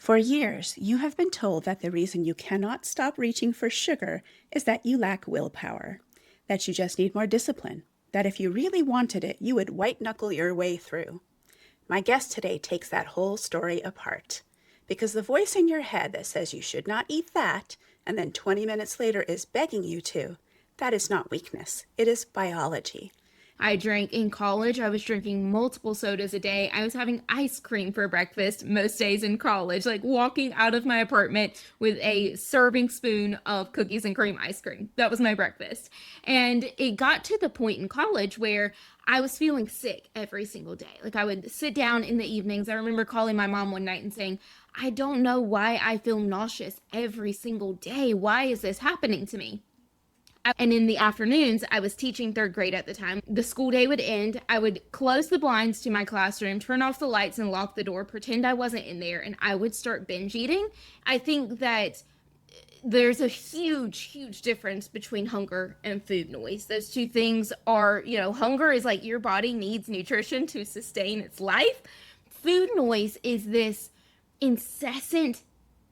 For years, you have been told that the reason you cannot stop reaching for sugar is that you lack willpower, that you just need more discipline, that if you really wanted it, you would white knuckle your way through. My guest today takes that whole story apart, because the voice in your head that says you should not eat that and then 20 minutes later is begging you to, that is not weakness, it is biology. I drank in college. I was drinking multiple sodas a day. I was having ice cream for breakfast most days in college, like walking out of my apartment with a serving spoon of cookies and cream ice cream. That was my breakfast. And it got to the point in college where I was feeling sick every single day. Like I would sit down in the evenings. I remember calling my mom one night and saying, I don't know why I feel nauseous every single day. Why is this happening to me? And in the afternoons, I was teaching third grade at the time. The school day would end. I would close the blinds to my classroom, turn off the lights and lock the door, pretend I wasn't in there, and I would start binge eating. I think that there's a huge difference between hunger and food noise. Those two things are, hunger is like your body needs nutrition to sustain its life. Food noise is this incessant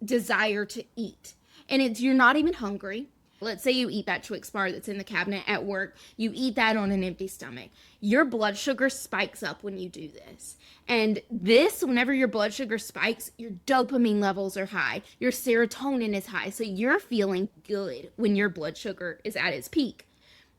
desire to eat. And you're not even hungry. Let's say you eat that Twix bar that's in the cabinet at work. You eat that on an empty stomach. Your blood sugar spikes up when you do this. And whenever your blood sugar spikes, your dopamine levels are high. Your serotonin is high. So you're feeling good when your blood sugar is at its peak.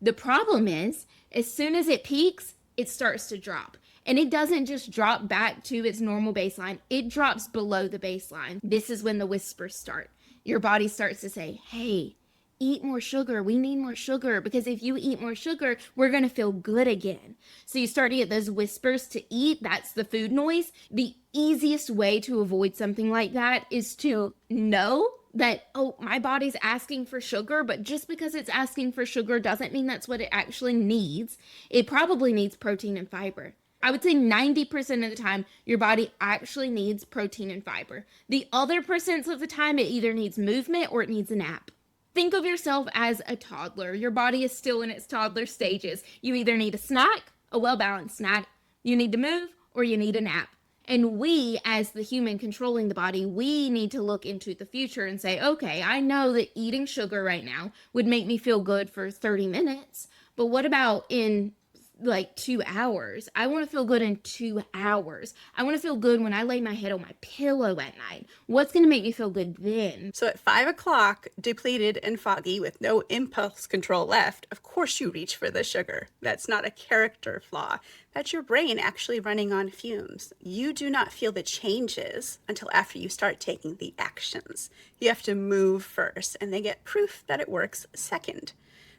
The problem is, as soon as it peaks, it starts to drop. And it doesn't just drop back to its normal baseline. It drops below the baseline. This is when the whispers start. Your body starts to say, hey, eat more sugar. We need more sugar, because if you eat more sugar, we're going to feel good again. So you start to get those whispers to eat. That's the food noise. The easiest way to avoid something like that is to know that, oh, my body's asking for sugar, but just because it's asking for sugar doesn't mean that's what it actually needs. It probably needs protein and fiber. I would say 90% of the time, your body actually needs protein and fiber. The other percents of the time, it either needs movement or it needs a nap. Think of yourself as a toddler. Your body is still in its toddler stages. You either need a snack, a well-balanced snack, you need to move, or you need a nap. And we, as the human controlling the body, we need to look into the future and say, okay, I know that eating sugar right now would make me feel good for 30 minutes, but what about in like 2 hours? I want to feel good in 2 hours. I want to feel good when I lay my head on my pillow at night. What's going to make me feel good then? So at 5 o'clock, depleted and foggy with no impulse control left, of course you reach for the sugar. That's not a character flaw. That's your brain actually running on fumes. You do not feel the changes until after you start taking the actions. You have to move first, and they get proof that it works second.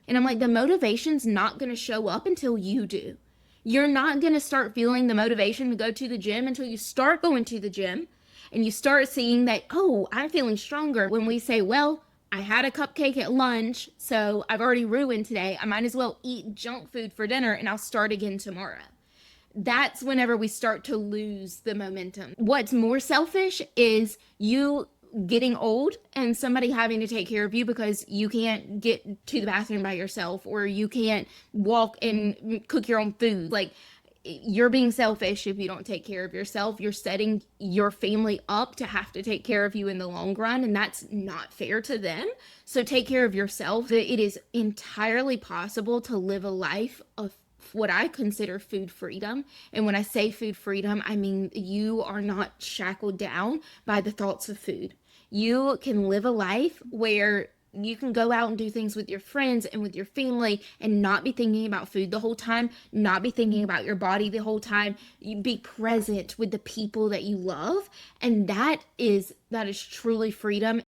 And I'm like, the motivation's not going to show up until you do. You're not going to start feeling the motivation to go to the gym until you start going to the gym and you start seeing that, oh, I'm feeling stronger. When we say, well, I had a cupcake at lunch, so I've already ruined today. I might as well eat junk food for dinner and I'll start again tomorrow. That's whenever we start to lose the momentum. What's more selfish is you getting old and somebody having to take care of you because you can't get to the bathroom by yourself, or you can't walk and cook your own food. Like, you're being selfish if you don't take care of yourself. You're setting your family up to have to take care of you in the long run, and that's not fair to them. So take care of yourself. It is entirely possible to live a life of what I consider food freedom. And when I say food freedom, I mean you are not shackled down by the thoughts of food. You can live a life where you can go out and do things with your friends and with your family and not be thinking about food the whole time, not be thinking about your body the whole time. You be present with the people that you love. And that is truly freedom.